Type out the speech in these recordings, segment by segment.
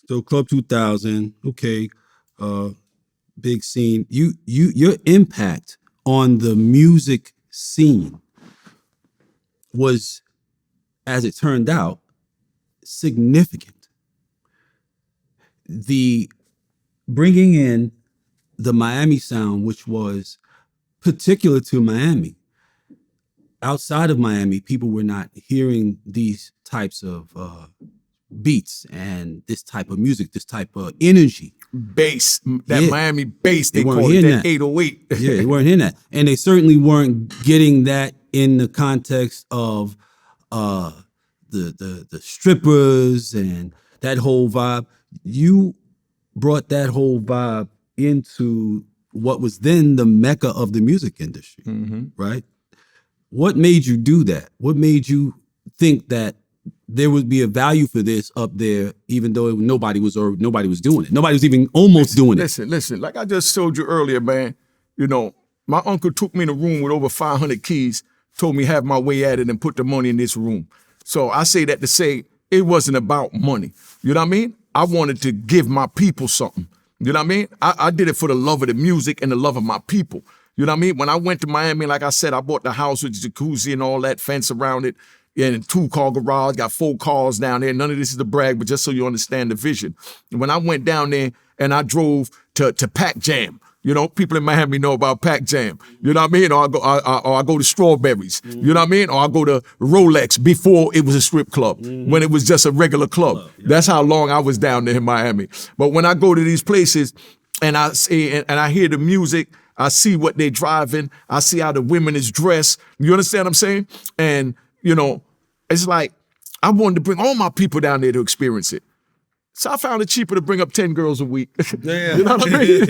So Club 2000, okay, big scene. Your impact on the music scene was, as it turned out, significant. The bringing in the Miami sound, which was particular to Miami. Outside of Miami, people were not hearing these types of beats and this type of music, this type of energy. Bass, that Miami bass, they call it that 808. Yeah, they weren't hearing that. And they certainly weren't getting that in the context of the strippers and that whole vibe. You brought that whole vibe into what was then the Mecca of the music industry, right? What made you do that? What made you think that there would be a value for this up there, even though nobody was doing it? Nobody was even almost doing it. Listen, like I just told you earlier, man, you know, my uncle took me in a room with over 500 keys, told me have my way at it and put the money in this room. So I say that to say it wasn't about money. You know what I mean? I wanted to give my people something. You know what I mean? I did it for the love of the music and the love of my people. You know what I mean? When I went to Miami, like I said, I bought the house with jacuzzi and all that, fence around it, and a 2-car garage, got 4 cars down there. None of this is a brag, but just so you understand the vision. When I went down there and I drove to Pac Jam, you know, people in Miami know about Pac Jam. You know what I mean? Or I go to Strawberries. You know what I mean? Or I go to Rolex before it was a strip club, when it was just a regular club. That's how long I was down there in Miami. But when I go to these places and I see and I hear the music, I see what they're driving, I see how the women is dressed. You understand what I'm saying? And, you know, it's like I wanted to bring all my people down there to experience it. So I found it cheaper to bring up 10 girls a week. Yeah. You know what I mean?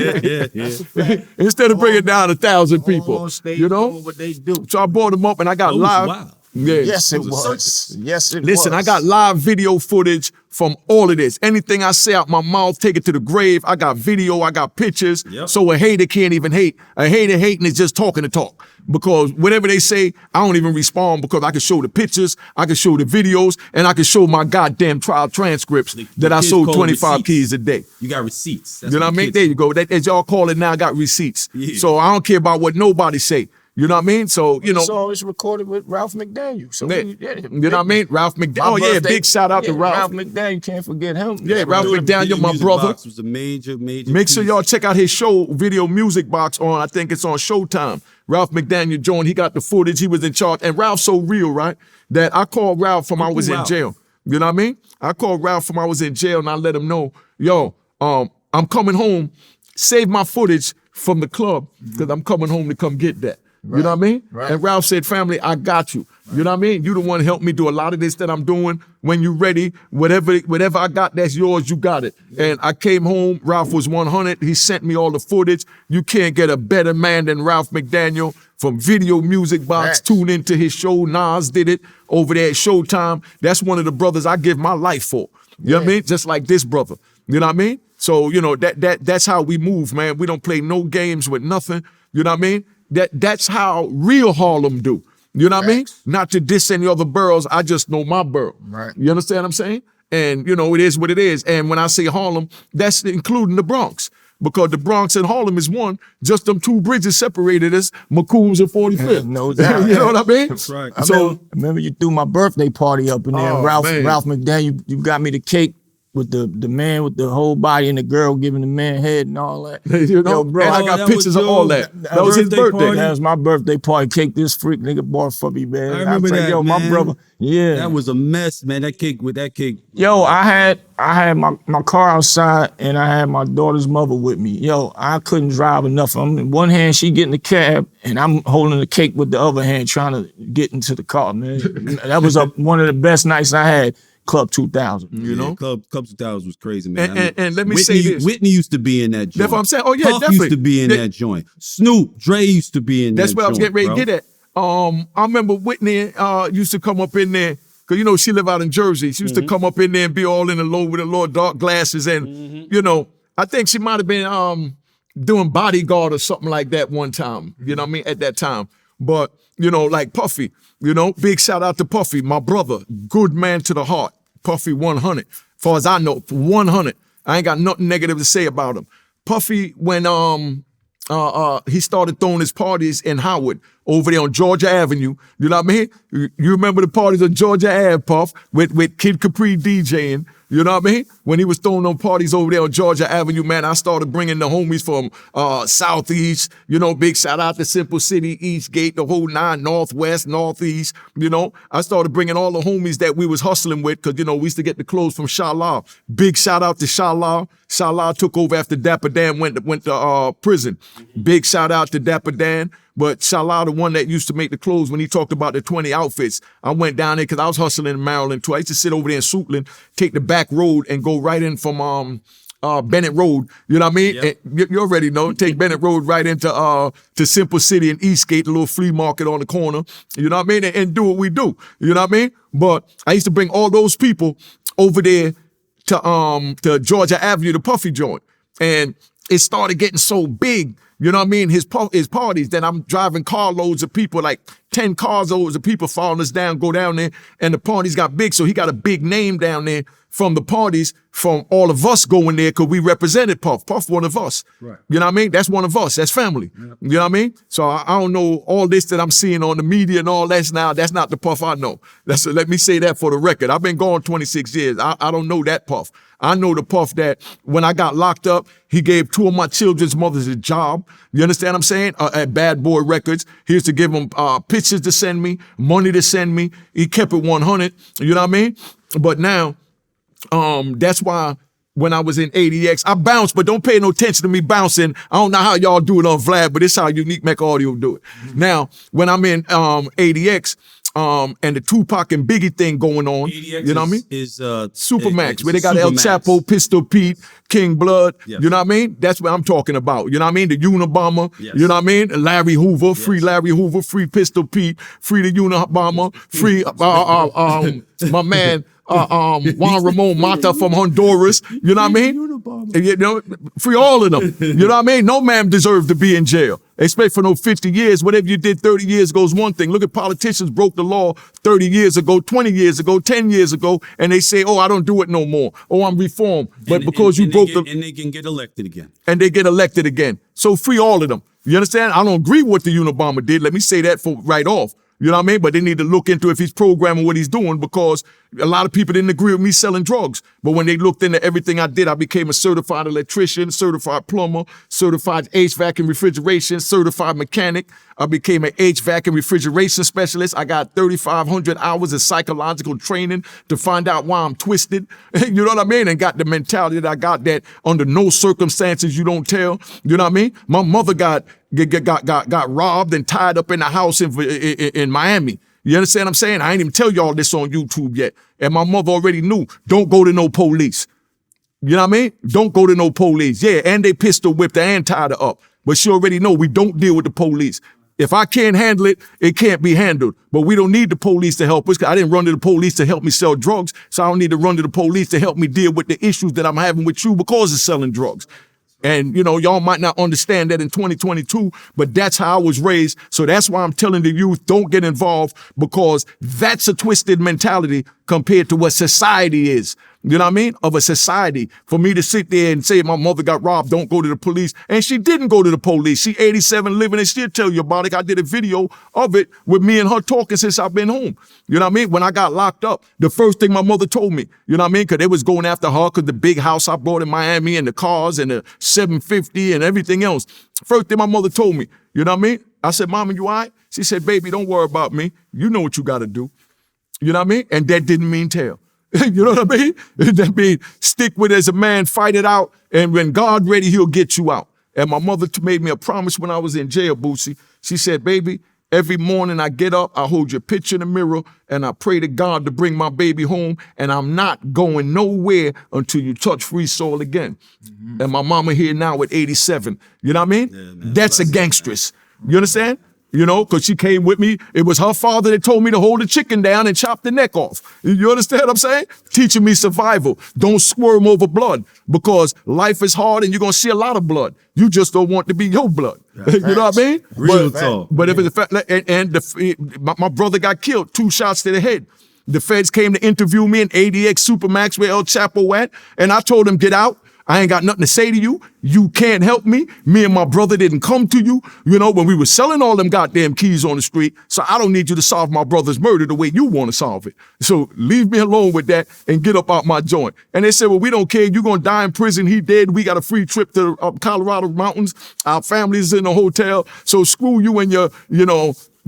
Yeah. Instead of bringing down 1,000 people. You know? What they do. So I brought them up and I got live. Wow. Yeah. Yes, it was. Yes, it was. Listen, I got live video footage from all of this. Anything I say out my mouth, take it to the grave. I got video, I got pictures. Yep. So a hater can't even hate. A hater hating is just talking to talk. Because whatever they say, I don't even respond because I can show the pictures, I can show the videos, and I can show my goddamn trial transcripts that I sold 25 keys a day. You got receipts. That's you know what I mean? There you go. That, as y'all call it now, I got receipts. Yeah. So I don't care about what nobody say. You know what I mean? So, you know. It's always recorded with Ralph McDaniels. So you know what I mean? Ralph McDaniels. Oh, yeah, big shout out to Ralph. Ralph McDaniels, can't forget him. Yeah, Ralph McDaniels, my brother. Box was a major Make sure y'all check out his show, Video Music Box on, I think it's on Showtime. Ralph McDaniels joined, he got the footage, he was in charge. And Ralph's so real, right? That I called Ralph from I was in jail. You know what I mean? I called Ralph from I was in jail and I let him know, yo, I'm coming home, save my footage from the club because I'm coming home to come get that. Right. You know what I mean? Right. And Ralph said, family, I got you. Right. You know what I mean? You the one helped me do a lot of this that I'm doing. When you ready, whatever I got, that's yours, you got it. Yeah. And I came home, Ralph was 100. He sent me all the footage. You can't get a better man than Ralph McDaniels from Video Music Box. Tune into his show. Nas did it over there at Showtime. That's one of the brothers I give my life for. You know what I mean? Just like this brother. You know what I mean? So, you know, that's how we move, man. We don't play no games with nothing. You know what I mean? That's how real Harlem do. You know what I mean? Not to diss any other boroughs. I just know my borough. Right. You understand what I'm saying? And, you know, it is what it is. And when I say Harlem, that's including the Bronx. Because the Bronx and Harlem is one. Just them 2 bridges separated us, McCombs and 45th. No doubt. You know what I mean? That's right. I remember you threw my birthday party up in there. Oh, Ralph McDaniels, you got me the cake with the man with the whole body and the girl giving the man head and all that. You know, yo, bro, and I got pictures of all that. That was his birthday. Party. That was my birthday party. Cake this freak nigga bought for me, man. I remember that, yo, man. my brother. Yeah. That was a mess, man. That cake. Yo, I had my car outside and I had my daughter's mother with me. Yo, I couldn't drive enough. I'm in one hand, she getting the cab, and I'm holding the cake with the other hand trying to get into the car, man. That was one of the best nights I had. Club 2000, you know? Club 2000 was crazy, man. And let me say this. Whitney used to be in that joint. That's what I'm saying. Oh, yeah, Puff definitely. used to be in that joint. Snoop, Dre used to be in that joint. That's what I was getting ready to get at. I remember Whitney used to come up in there, because, you know, she lived out in Jersey. She used to come up in there and be all in the low with the little dark glasses. And, you know, I think she might have been doing bodyguard or something like that one time, you know what I mean, at that time. But, you know, like Puffy, you know, big shout out to Puffy, my brother, good man to the heart. Puffy 100, far as I know, 100. I ain't got nothing negative to say about him. Puffy, when he started throwing his parties in Howard, over there on Georgia Avenue. You know what I mean? You remember the parties on Georgia Ave, Puff, with Kid Capri DJing. You know what I mean? When he was throwing them parties over there on Georgia Avenue, man, I started bringing the homies from Southeast. You know, big shout out to Simple City, Eastgate, the whole 9, Northwest, Northeast. You know, I started bringing all the homies that we was hustling with because, you know, we used to get the clothes from Shala. Big shout out to Shala. Shala took over after Dapper Dan went to prison. Big shout out to Dapper Dan. But Shala, the one that used to make the clothes when he talked about the 20 outfits, I went down there because I was hustling in Maryland too. I used to sit over there in Suitland, take the back road and go right in from Bennett Road. You know what I mean? Yep. And you already know. Take Bennett Road right into to Simple City and Eastgate, the little flea market on the corner. You know what I mean? And do what we do. You know what I mean? But I used to bring all those people over there to Georgia Avenue, the Puffy joint. And it started getting so big. You know what I mean? His parties, then I'm driving carloads of people, like 10 cars loads of people following us down, go down there, and the parties got big. So he got a big name down there from the parties, from all of us going there, because we represented Puff. Puff one of us. Right. You know what I mean? That's one of us. That's family. Yep. You know what I mean? So I don't know all this that I'm seeing on the media and all that now. That's not the Puff I know. Let me say that for the record. I've been gone 26 years. I don't know that Puff. I know the Puff that when I got locked up, he gave 2 of my children's mothers a job. You understand what I'm saying? At Bad Boy Records. He used to give them pictures to send me, money to send me. He kept it 100. You know what I mean? But now, that's why when I was in ADX, I bounced, but don't pay no attention to me bouncing. I don't know how y'all do it on Vlad, but it's how Unique Mecca Audio do it. Mm-hmm. Now, when I'm in ADX, and the Tupac and Biggie thing going on, ADX you know what I mean? Is Supermax, where they got Supermax. El Chapo, Pistol Pete, King Blood. Yes. You know what I mean? That's what I'm talking about. You know what I mean? The Unabomber. Yes. You know what I mean? Larry Hoover, free Larry Hoover, free Pistol Pete, free the Unabomber, free my man. Juan Ramón Matta from Honduras, you know what I mean? You know, free all of them. You know what I mean? No man deserved to be in jail. Expect for no 50 years. Whatever you did 30 years ago is one thing. Look at politicians broke the law 30 years ago, 20 years ago, 10 years ago, and they say, oh, I don't do it no more. Oh, I'm reformed. But because you broke and they can get elected again. and they get elected again. So free all of them. You understand? I don't agree with what the Unabomber did. Let me say that for right off. You know what I mean? But they need to look into if he's programming what he's doing, because a lot of people didn't agree with me selling drugs. But when they looked into everything I did, I became a certified electrician, certified plumber, certified HVAC and refrigeration, certified mechanic. I became an HVAC and refrigeration specialist. I got 3,500 hours of psychological training to find out why I'm twisted. You know what I mean? And got the mentality that I got, that under no circumstances you don't tell. You know what I mean? My mother got robbed and tied up in a house in Miami. You understand what I'm saying? I ain't even tell y'all this on YouTube yet. And my mother already knew, don't go to no police. You know what I mean? Don't go to no police. Yeah, and they pistol whipped her and tied her up. But she already know we don't deal with the police. If I can't handle it, it can't be handled. But we don't need the police to help us. I didn't run to the police to help me sell drugs, so I don't need to run to the police to help me deal with the issues that I'm having with you because of selling drugs. And, you know, y'all might not understand that in 2022, but that's how I was raised. So that's why I'm telling the youth, don't get involved, because that's a twisted mentality compared to what society is. You know what I mean? Of a society. For me to sit there and say my mother got robbed, don't go to the police. And she didn't go to the police. She 87 living, and she'll tell you about it. I did a video of it with me and her talking since I've been home. You know what I mean? When I got locked up, the first thing my mother told me, you know what I mean? Because they was going after her because the big house I bought in Miami and the cars and the 750 and everything else. First thing my mother told me, you know what I mean? I said, Mama, you all right? She said, baby, don't worry about me. You know what you got to do. You know what I mean? And that didn't mean tell. You know what I mean? That means stick with it as a man, fight it out, and when God ready, he'll get you out. And my mother made me a promise when I was in jail, Boosie. She said, baby, every morning I get up, I hold your picture in the mirror, and I pray to God to bring my baby home, and I'm not going nowhere until you touch free soil again. Mm-hmm. And my mama here now at 87. You know what I mean? Yeah, man, that's a gangstress. You understand? You know, because she came with me. It was her father that told me to hold the chicken down and chop the neck off. You understand what I'm saying? Teaching me survival. Don't squirm over blood, because life is hard and you're going to see a lot of blood. You just don't want to be your blood. You know what I mean? Real talk. But if it's a fact, my brother got killed, 2 shots to the head. The feds came to interview me in ADX Supermax where El Chapo at, and I told him, get out. I ain't got nothing to say to you. You can't help me. Me and my brother didn't come to you, when we were selling all them goddamn keys on the street. So I don't need you to solve my brother's murder the way you want to solve it. So leave me alone with that and get up out my joint. And they said, well, we don't care. You're going to die in prison. He dead. We got a free trip to Colorado mountains. Our family's in a hotel. So screw you and your,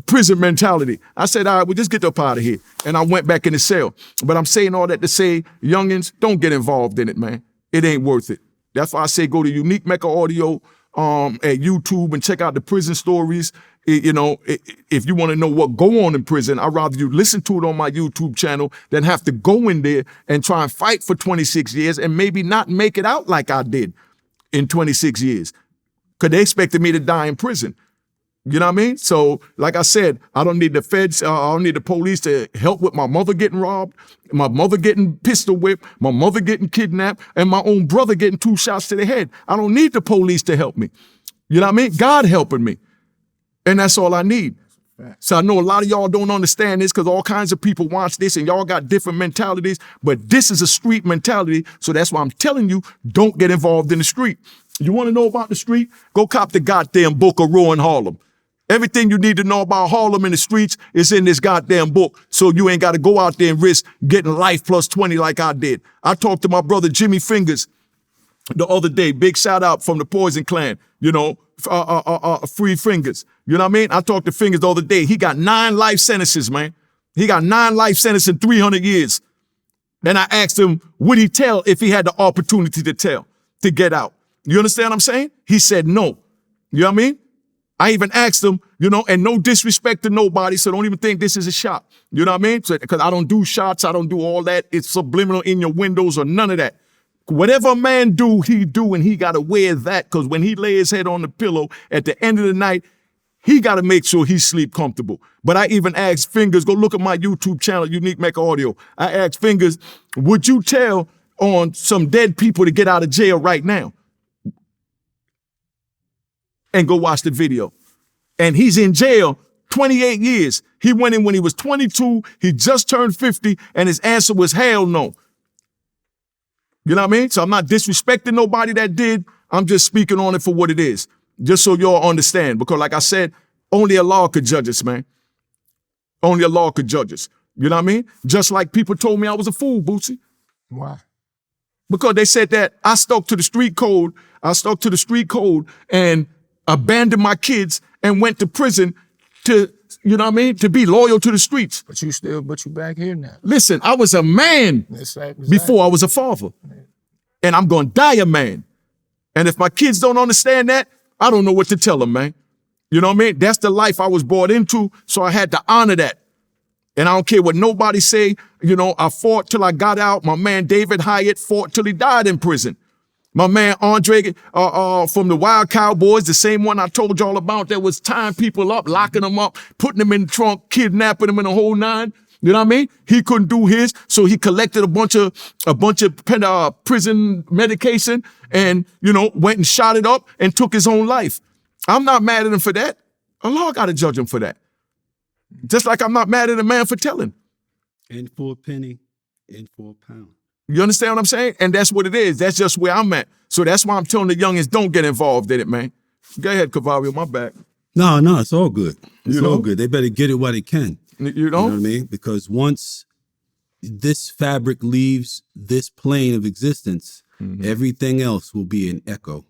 prison mentality. I said, all right, well, just get up out of here. And I went back in the cell. But I'm saying all that to say, youngins, don't get involved in it, man. It ain't worth it. That's why I say go to Unique Mecca Audio at YouTube and check out the prison stories. If you want to know what go on in prison, I'd rather you listen to it on my YouTube channel than have to go in there and try and fight for 26 years and maybe not make it out like I did in 26 years. Because they expected me to die in prison. You know what I mean? So, like I said, I don't need the feds, I don't need the police to help with my mother getting robbed, my mother getting pistol whipped, my mother getting kidnapped, and my own brother getting 2 shots to the head. I don't need the police to help me. You know what I mean? God helping me. And that's all I need. So I know a lot of y'all don't understand this because all kinds of people watch this and y'all got different mentalities, but this is a street mentality. So that's why I'm telling you, don't get involved in the street. You want to know about the street? Go cop the goddamn book of Ruin Harlem. Everything you need to know about Harlem in the streets is in this goddamn book. So you ain't got to go out there and risk getting life plus 20 like I did. I talked to my brother Jimmy Fingers the other day. Big shout out from the Poison Clan, Free Fingers. You know what I mean? I talked to Fingers the other day. He got 9 life sentences, man. He got 9 life sentences in 300 years. Then I asked him, would he tell if he had the opportunity to tell, to get out? You understand what I'm saying? He said no. You know what I mean? I even asked him, and no disrespect to nobody, so don't even think this is a shot. You know what I mean? Because I don't do shots, I don't do all that. It's subliminal in your windows or none of that. Whatever a man do, he do, and he got to wear that because when he lay his head on the pillow at the end of the night, he got to make sure he sleep comfortable. But I even asked Fingers, go look at my YouTube channel, Unique Mecca Audio. I asked Fingers, would you tell on some dead people to get out of jail right now? And go watch the video. And he's in jail 28 years. He went in when he was 22. He just turned 50. And his answer was hell no. You know what I mean? So I'm not disrespecting nobody that did. I'm just speaking on it for what it is. Just so y'all understand. Because like I said, only Allah could judge us, man. Only Allah could judge us. You know what I mean? Just like people told me I was a fool, Bootsy. Why? Because they said that I stuck to the street code. And abandoned my kids and went to prison to, to be loyal to the streets. But you back here now. Listen, I was a man before I was a father. And I'm going to die a man. And if my kids don't understand that, I don't know what to tell them, man. You know what I mean? That's the life I was brought into, so I had to honor that. And I don't care what nobody say, I fought till I got out. My man David Hyatt fought till he died in prison. My man Andre from the Wild Cowboys, the same one I told y'all about that was tying people up, locking them up, putting them in the trunk, kidnapping them in the whole 9. You know what I mean? He couldn't do his, so he collected a bunch of prison medication and, went and shot it up and took his own life. I'm not mad at him for that. Allah got to judge him for that. Just like I'm not mad at a man for telling. In for a penny, in for a pound. You understand what I'm saying? And that's what it is. That's just where I'm at. So that's why I'm telling the youngins, don't get involved in it, man. Go ahead, Cavallo, my back. No, it's all good. It's all good. They better get it while they can. You know what I mean? Because once this fabric leaves this plane of existence, everything else will be an echo.